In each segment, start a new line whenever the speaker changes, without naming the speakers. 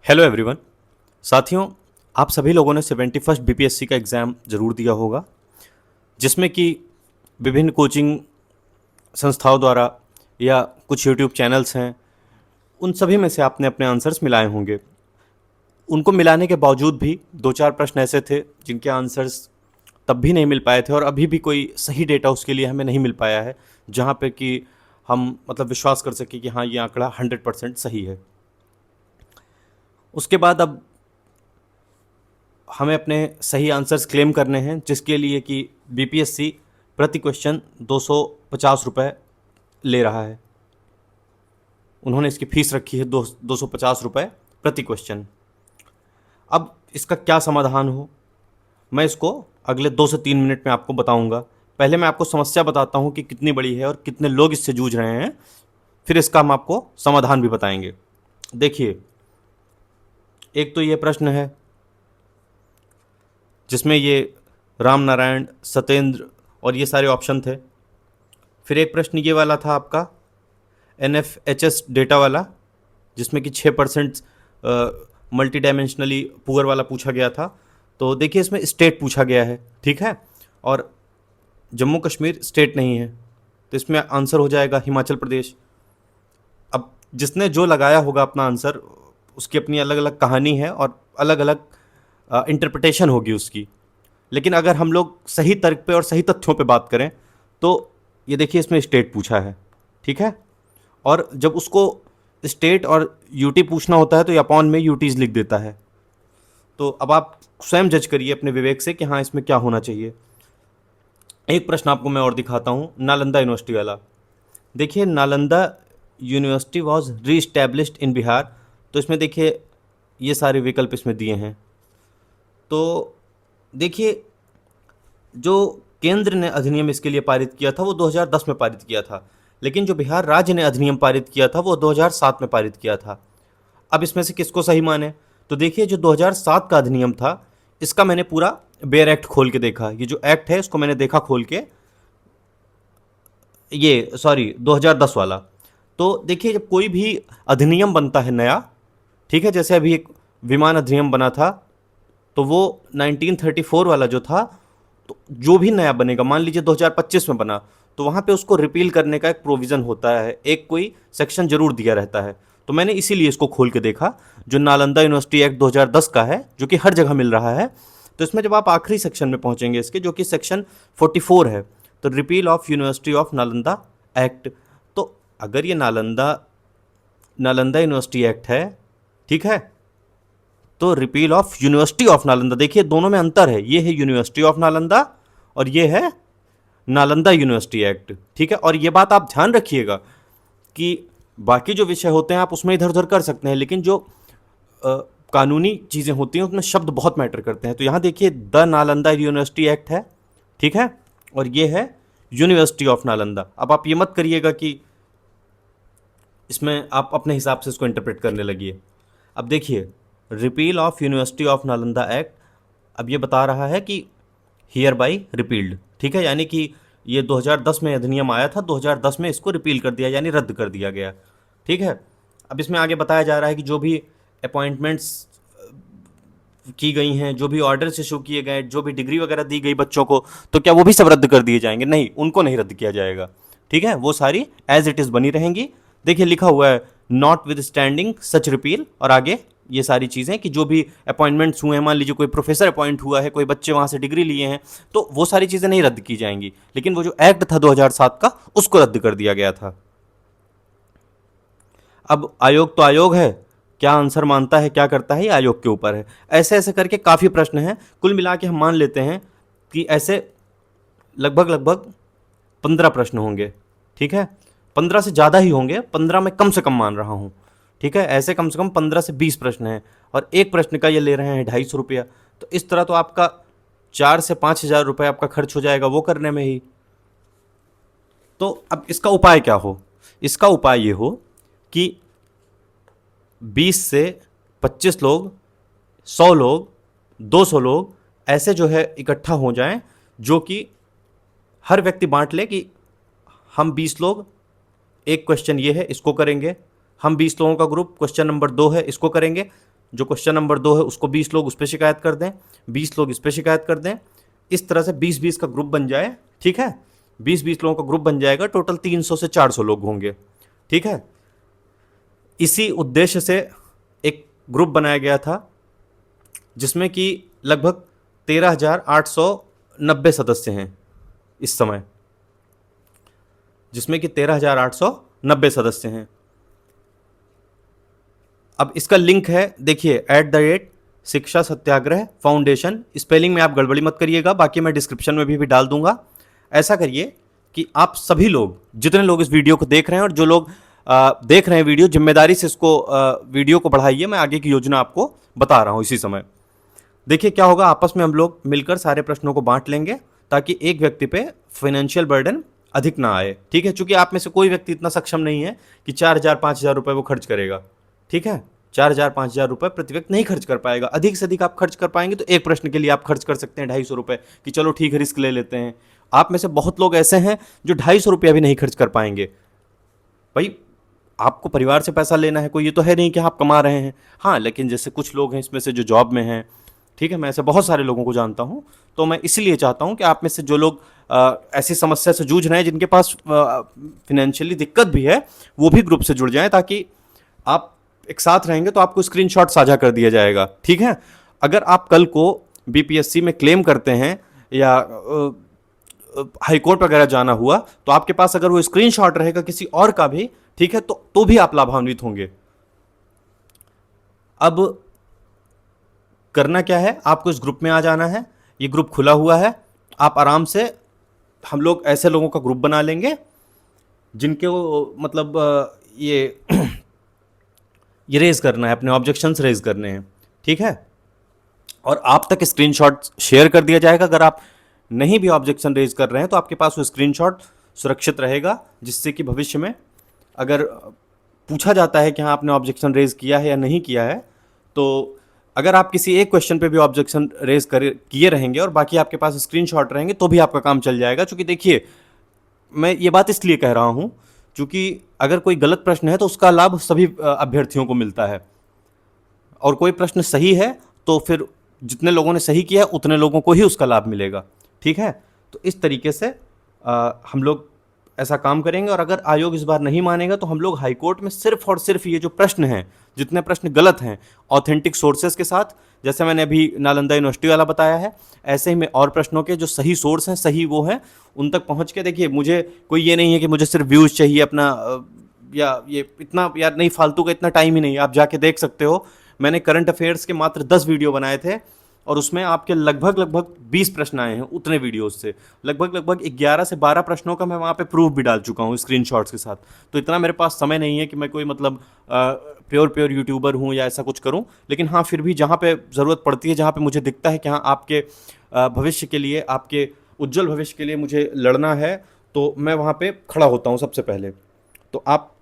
Hello everyone. साथियों, आप सभी लोगों ने 71st बीपीएससी का एग्ज़ाम ज़रूर दिया होगा, जिसमें कि विभिन्न कोचिंग संस्थाओं द्वारा या कुछ यूट्यूब चैनल्स हैं, उन सभी में से आपने अपने आंसर्स मिलाए होंगे। उनको मिलाने के बावजूद भी दो चार प्रश्न ऐसे थे जिनके आंसर्स तब भी नहीं मिल पाए थे और अभी भी कोई सही डेटा उसके लिए हमें नहीं मिल पाया है, जहाँ पे कि हम मतलब विश्वास कर सकें कि हाँ, ये आंकड़ा 100% सही है। उसके बाद अब हमें अपने सही आंसर्स क्लेम करने हैं, जिसके लिए कि बीपीएससी प्रति क्वेश्चन 250 रुपये ले रहा है। उन्होंने इसकी फ़ीस रखी है 250 रुपये प्रति क्वेश्चन। अब इसका क्या समाधान हो, मैं इसको अगले 2 से 3 मिनट में आपको बताऊंगा। पहले मैं आपको समस्या बताता हूँ कि कितनी बड़ी है और कितने लोग इससे जूझ रहे हैं, फिर इसका हम आपको समाधान भी बताएंगे। देखिए, एक तो ये प्रश्न है जिसमें ये राम नारायण, सत्येंद्र और ये सारे ऑप्शन थे। फिर एक प्रश्न ये वाला था आपका NFHS डेटा वाला, जिसमें कि 6% मल्टी डायमेंशनली पुअर वाला पूछा गया था। तो देखिए, इसमें स्टेट पूछा गया है, ठीक है, और जम्मू कश्मीर स्टेट नहीं है, तो इसमें आंसर हो जाएगा हिमाचल प्रदेश। अब जिसने जो लगाया होगा अपना आंसर, उसकी अपनी अलग अलग कहानी है और अलग अलग इंटरप्रिटेशन होगी उसकी। लेकिन अगर हम लोग सही तर्क पे और सही तथ्यों पे बात करें तो ये देखिए, इसमें स्टेट पूछा है, ठीक है, और जब उसको स्टेट और यूटी पूछना होता है तो ये अपॉन में यूटीज लिख देता है। तो अब आप स्वयं जज करिए अपने विवेक से कि हाँ, इसमें क्या होना चाहिए। एक प्रश्न आपको मैं और दिखाता हूँ, नालंदा यूनिवर्सिटी वाला। देखिए, नालंदा यूनिवर्सिटी वॉज री एस्टैब्लिश्ड इन बिहार। तो इसमें देखिए, ये सारे विकल्प इसमें दिए हैं। तो देखिए, जो केंद्र ने अधिनियम इसके लिए पारित किया था वो 2010 में पारित किया था, लेकिन जो बिहार राज्य ने अधिनियम पारित किया था वो 2007 में पारित किया था। अब इसमें से किसको सही माने? तो देखिए, जो 2007 का अधिनियम था, इसका मैंने पूरा बेयर एक्ट खोल के देखा। ये जो एक्ट है इसको मैंने देखा खोल के, ये सॉरी 2010 वाला। तो देखिए, जब कोई भी अधिनियम बनता है नया, ठीक है, जैसे अभी एक विमान अधिनियम बना था, तो वो 1934 वाला जो था, तो जो भी नया बनेगा, मान लीजिए 2025 में बना, तो वहाँ पे उसको रिपील करने का एक प्रोविज़न होता है, एक कोई सेक्शन जरूर दिया रहता है। तो मैंने इसीलिए इसको खोल के देखा, जो नालंदा यूनिवर्सिटी एक्ट 2010 का है, जो कि हर जगह मिल रहा है। तो इसमें जब आप आखिरी सेक्शन में पहुँचेंगे इसके, जो कि सेक्शन 44 है, तो repeal of university of Nalanda act. तो अगर ये नालंदा नालंदा यूनिवर्सिटी एक्ट है, ठीक है, तो repeal of university of Nalanda, देखिए दोनों में अंतर है। ये है यूनिवर्सिटी ऑफ नालंदा और ये है नालंदा यूनिवर्सिटी एक्ट, ठीक है। और ये बात आप ध्यान रखिएगा कि बाकी जो विषय होते हैं आप उसमें इधर उधर कर सकते हैं, लेकिन जो कानूनी चीज़ें होती हैं उसमें शब्द बहुत मैटर करते हैं। तो यहाँ देखिए, द नालंदा यूनिवर्सिटी एक्ट है, ठीक है, और ये है यूनिवर्सिटी ऑफ नालंदा। अब आप ये मत करिएगा कि इसमें आप अपने हिसाब से इसको इंटरप्रेट करने लगिए। अब देखिए, repeal of university of Nalanda act, अब ये बता रहा है कि हियर बाई रिपील्ड, ठीक है, यानी कि ये 2010 में अधिनियम आया था, 2010 में इसको रिपील कर दिया, यानी रद्द कर दिया गया, ठीक है। अब इसमें आगे बताया जा रहा है कि जो भी अपॉइंटमेंट्स की गई हैं, जो भी ऑर्डर्स इशू किए गए, जो भी डिग्री वगैरह दी गई बच्चों को, तो क्या वो भी सब रद्द कर दिए जाएंगे? नहीं, उनको नहीं रद्द किया जाएगा, ठीक है, वो सारी एज इट इज़ बनी रहेंगी। देखिए, लिखा हुआ है not with standing such repeal, और आगे ये सारी चीज़ें कि जो भी अपॉइंटमेंट्स हुए हैं, मान लीजिए कोई प्रोफेसर अपॉइंट हुआ है, कोई बच्चे वहाँ से डिग्री लिए हैं, तो वो सारी चीज़ें नहीं रद्द की जाएंगी, लेकिन वो जो एक्ट था 2007 का, उसको रद्द कर दिया गया था। अब आयोग तो आयोग है, क्या आंसर मानता है, क्या करता है, ये आयोग के ऊपर है। ऐसे ऐसे करके काफ़ी प्रश्न हैं। कुल मिला के हम मान लेते हैं कि ऐसे लगभग लगभग 15 प्रश्न होंगे, ठीक है, 15 से ज़्यादा ही होंगे, 15 में कम से कम मान रहा हूँ, ठीक है। ऐसे कम से कम 15 से 20 प्रश्न हैं और एक प्रश्न का ये ले रहे हैं 250 रुपया। तो इस तरह तो आपका 4 से 5 हज़ार रुपये आपका खर्च हो जाएगा वो करने में ही। तो अब इसका उपाय क्या हो? इसका उपाय ये हो कि 20 से 25 लोग, 100 लोग, 200 लोग ऐसे जो है इकट्ठा हो जाएं, जो कि हर व्यक्ति बांट ले कि हम 20 लोग, एक क्वेश्चन ये है, इसको करेंगे, हम 20 लोगों का ग्रुप क्वेश्चन नंबर 2 है, इसको करेंगे। जो क्वेश्चन नंबर 2 है उसको 20 लोग उस पर शिकायत कर दें, 20 लोग इस पर शिकायत कर दें, इस तरह से 20-20 का ग्रुप बन जाए, ठीक है, 20-20 लोगों का ग्रुप बन जाएगा, टोटल 300 से 400 लोग होंगे, ठीक है। इसी उद्देश्य से एक ग्रुप बनाया गया था जिसमें कि लगभग 13,890 सदस्य हैं इस समय, जिसमें कि 13,890 सदस्य हैं। अब इसका लिंक है, देखिए @शिक्षा सत्याग्रह फाउंडेशन, स्पेलिंग में आप गड़बड़ी मत करिएगा, बाकी मैं डिस्क्रिप्शन में भी डाल दूंगा। ऐसा करिए कि आप सभी लोग, जितने लोग इस वीडियो को देख रहे हैं और जो लोग देख रहे हैं वीडियो, जिम्मेदारी से इसको वीडियो को बढ़ाइए। मैं आगे की योजना आपको बता रहा हूँ इसी समय। देखिए क्या होगा, आपस में हम लोग मिलकर सारे प्रश्नों को बांट लेंगे ताकि एक व्यक्ति पे फाइनेंशियल बर्डन अधिक ना आए, ठीक है। चूंकि आप में से कोई व्यक्ति इतना सक्षम नहीं है कि 4,000-5,000 रुपये वो खर्च करेगा, ठीक है। 4,000-5,000 रुपये प्रति व्यक्ति नहीं खर्च कर पाएगा। अधिक से अधिक आप खर्च कर पाएंगे तो एक प्रश्न के लिए आप खर्च कर सकते हैं 250 रुपये, कि चलो ठीक है रिस्क ले लेते हैं। आप में से बहुत लोग ऐसे हैं जो 250 रुपया भी नहीं खर्च कर पाएंगे। भाई आपको परिवार से पैसा लेना है, कोई ये तो है नहीं कि आप कमा रहे हैं, हाँ, लेकिन जैसे कुछ लोग हैं इसमें से जो जॉब में हैं, ठीक है, मैं ऐसे बहुत सारे लोगों को जानता हूँ। तो मैं इसलिए चाहता हूँ कि आप में से जो लोग ऐसी समस्या से जूझ रहे हैं, जिनके पास फिनेंशियली दिक्कत भी है, वो भी ग्रुप से जुड़ जाएं, ताकि आप एक साथ रहेंगे तो आपको स्क्रीनशॉट साझा कर दिया जाएगा, ठीक है। अगर आप कल को बीपीएससी में क्लेम करते हैं या हाईकोर्ट वगैरह जाना हुआ, तो आपके पास अगर वो स्क्रीनशॉट रहेगा किसी और का भी, ठीक है, तो भी आप लाभान्वित होंगे। अब करना क्या है, आपको इस ग्रुप में आ जाना है। ये ग्रुप खुला हुआ है, आप आराम से, हम लोग ऐसे लोगों का ग्रुप बना लेंगे जिनके मतलब ये ये रेज करना है, अपने ऑब्जेक्शंस रेज करने हैं, ठीक है। और आप तक स्क्रीनशॉट शेयर कर दिया जाएगा। अगर आप नहीं भी ऑब्जेक्शन रेज कर रहे हैं तो आपके पास वो स्क्रीनशॉट सुरक्षित रहेगा, जिससे कि भविष्य में अगर पूछा जाता है कि हाँ आपने ऑब्जेक्शन रेज किया है या नहीं किया है, तो अगर आप किसी एक क्वेश्चन पे भी ऑब्जेक्शन रेज किए रहेंगे और बाकी आपके पास स्क्रीनशॉट रहेंगे तो भी आपका काम चल जाएगा। क्योंकि देखिए, मैं ये बात इसलिए कह रहा हूँ क्योंकि अगर कोई गलत प्रश्न है तो उसका लाभ सभी अभ्यर्थियों को मिलता है, और कोई प्रश्न सही है तो फिर जितने लोगों ने सही किया है उतने लोगों को ही उसका लाभ मिलेगा, ठीक है। तो इस तरीके से हम लोग ऐसा काम करेंगे। और अगर आयोग इस बार नहीं मानेगा तो हम लोग हाईकोर्ट में सिर्फ और सिर्फ ये जो प्रश्न हैं, जितने प्रश्न गलत हैं, ऑथेंटिक सोर्सेज के साथ, जैसे मैंने अभी नालंदा यूनिवर्सिटी वाला बताया है, ऐसे ही मैं और प्रश्नों के जो सही सोर्स हैं, सही वो हैं, उन तक पहुंच के देखिए, मुझे कोई ये नहीं है कि मुझे सिर्फ व्यूज़ चाहिए अपना, या ये इतना यार नहीं, फालतू का इतना टाइम ही नहीं है। आप जाके देख सकते हो, मैंने करंट अफेयर्स के मात्र 10 वीडियो बनाए थे और उसमें आपके लगभग 20 प्रश्न आए हैं उतने वीडियोस से। लगभग 11 से 12 प्रश्नों का मैं वहाँ पे प्रूफ भी डाल चुका हूँ स्क्रीनशॉट्स के साथ। तो इतना मेरे पास समय नहीं है कि मैं कोई मतलब प्योर यूट्यूबर हूँ या ऐसा कुछ करूँ, लेकिन हाँ फिर भी जहाँ पे ज़रूरत पड़ती है, जहाँ पे मुझे दिखता है कि हाँ आपके भविष्य के लिए, आपके उज्जवल भविष्य के लिए मुझे लड़ना है, तो मैं वहाँ पे खड़ा होता हूँ सबसे पहले। तो आप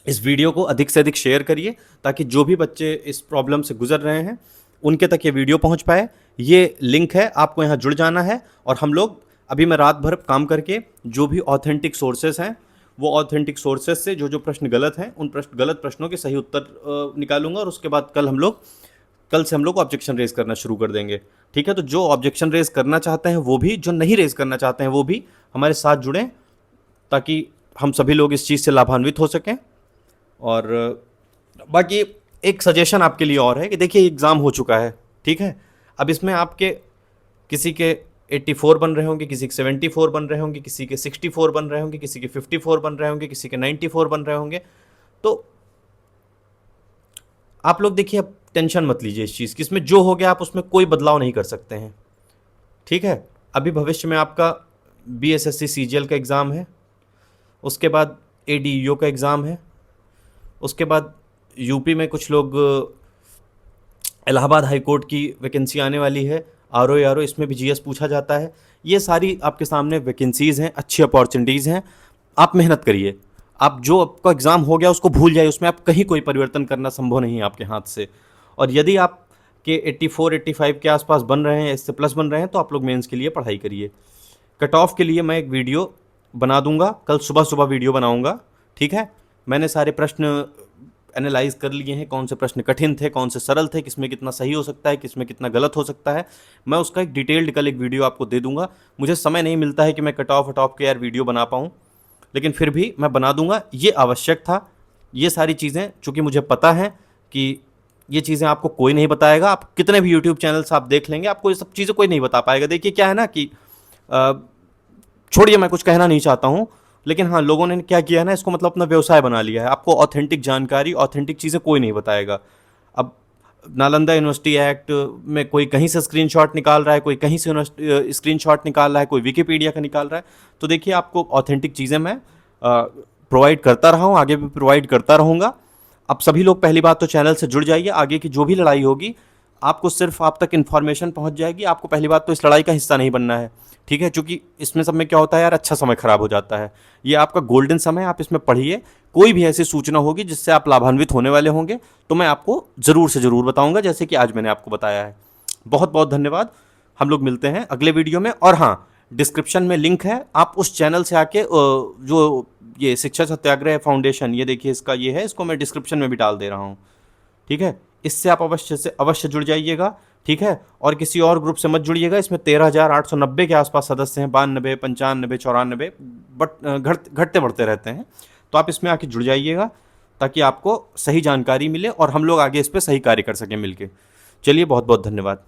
इस वीडियो को अधिक से अधिक शेयर करिए ताकि जो भी बच्चे इस प्रॉब्लम से गुजर रहे हैं उनके तक ये वीडियो पहुंच पाए। ये लिंक है, आपको यहाँ जुड़ जाना है, और हम लोग अभी मैं रात भर काम करके जो भी ऑथेंटिक सोर्सेस हैं, वो ऑथेंटिक सोर्सेज से जो जो प्रश्न गलत हैं, उन गलत प्रश्नों के सही उत्तर निकालूंगा। और उसके बाद कल से हम लोग ऑब्जेक्शन रेज करना शुरू कर देंगे, ठीक है। तो जो ऑब्जेक्शन रेज करना चाहते हैं वो भी, जो नहीं रेज करना चाहते हैं वो भी हमारे साथ जुड़ें, ताकि हम सभी लोग इस चीज़ से लाभान्वित हो सकें। और बाकी एक सजेशन आपके लिए और है कि देखिए एग्ज़ाम हो चुका है, ठीक है। अब इसमें आपके किसी के 84 बन रहे होंगे, किसी के 74 बन रहे होंगे, किसी के 64 बन रहे होंगे, किसी के 54 बन रहे होंगे, किसी के 94 बन रहे होंगे। तो आप लोग देखिए, अब टेंशन मत लीजिए इस चीज़ की, इसमें जो हो गया आप उसमें कोई बदलाव नहीं कर सकते हैं, ठीक है। अभी भविष्य में आपका BSSC CGL का एग्ज़ाम है, उसके बाद ADEO का एग्ज़ाम है, उसके बाद यूपी में कुछ लोग इलाहाबाद हाई कोर्ट की वैकेंसी आने वाली है, RO इसमें भी GS पूछा जाता है। ये सारी आपके सामने वैकेंसीज़ हैं, अच्छी अपॉर्चुनिटीज़ हैं। आप मेहनत करिए। आप जो आपका एग्ज़ाम हो गया उसको भूल जाइए, उसमें आप कहीं कोई परिवर्तन करना संभव नहीं है आपके हाथ से। और यदि आप के 84-85 के आसपास बन रहे हैं, इससे प्लस बन रहे हैं, तो आप लोग मेंस के लिए पढ़ाई करिए। कट ऑफ के लिए मैं एक वीडियो बना दूंगा, कल सुबह वीडियो बनाऊंगा, ठीक है। मैंने सारे प्रश्न एनालाइज कर लिए हैं, कौन से प्रश्न कठिन थे, कौन से सरल थे, किसमें कितना सही हो सकता है, किसमें कितना गलत हो सकता है। मैं उसका एक डिटेल्ड कल एक वीडियो आपको दे दूंगा। मुझे समय नहीं मिलता है कि मैं कट ऑफ हटॉफ के यार वीडियो बना पाऊँ, लेकिन फिर भी मैं बना दूंगा। ये आवश्यक था। ये सारी चीज़ें चूँकि मुझे पता है कि ये चीज़ें आपको कोई नहीं बताएगा। आप कितने भी यूट्यूब चैनल्स आप देख लेंगे, आपको ये सब चीज़ें कोई नहीं बता पाएगा। देखिए क्या है ना कि छोड़िए, मैं कुछ कहना नहीं चाहता हूँ, लेकिन हाँ, लोगों ने क्या किया है ना, इसको मतलब अपना व्यवसाय बना लिया है। आपको ऑथेंटिक जानकारी, ऑथेंटिक चीज़ें कोई नहीं बताएगा। अब नालंदा यूनिवर्सिटी एक्ट में कोई कहीं से स्क्रीनशॉट निकाल रहा है, कोई कहीं से स्क्रीनशॉट निकाल रहा है, कोई विकिपीडिया का निकाल रहा है। तो देखिए, आपको ऑथेंटिक चीज़ें मैं प्रोवाइड करता रहा हूँ, आगे भी प्रोवाइड करता रहूँगा। अब सभी लोग पहली बात तो चैनल से जुड़ जाइए। आगे की जो भी लड़ाई होगी, आपको सिर्फ आप तक इन्फॉर्मेशन पहुंच जाएगी। आपको पहली बात तो इस लड़ाई का हिस्सा नहीं बनना है, ठीक है? क्योंकि इसमें सब में क्या होता है यार, अच्छा समय खराब हो जाता है। ये आपका गोल्डन समय, आप इसमें पढ़िए। कोई भी ऐसी सूचना होगी जिससे आप लाभान्वित होने वाले होंगे, तो मैं आपको ज़रूर से ज़रूर बताऊंगा, जैसे कि आज मैंने आपको बताया है। बहुत बहुत धन्यवाद। हम लोग मिलते हैं अगले वीडियो में। और हाँ, डिस्क्रिप्शन में लिंक है, आप उस चैनल से आके जो ये शिक्षा सत्याग्रह फाउंडेशन, ये देखिए इसका ये है, इसको मैं डिस्क्रिप्शन में भी डाल दे रहा हूँ, ठीक है? इससे आप अवश्य से अवश्य जुड़ जाइएगा, ठीक है? और किसी और ग्रुप से मत जुड़िएगा। इसमें 13,890 के आसपास सदस्य हैं, 92, 95, 94, बट घटते बढ़ते रहते हैं। तो आप इसमें आके जुड़ जाइएगा, ताकि आपको सही जानकारी मिले और हम लोग आगे इस पर सही कार्य कर सकें मिलके। चलिए, बहुत बहुत धन्यवाद।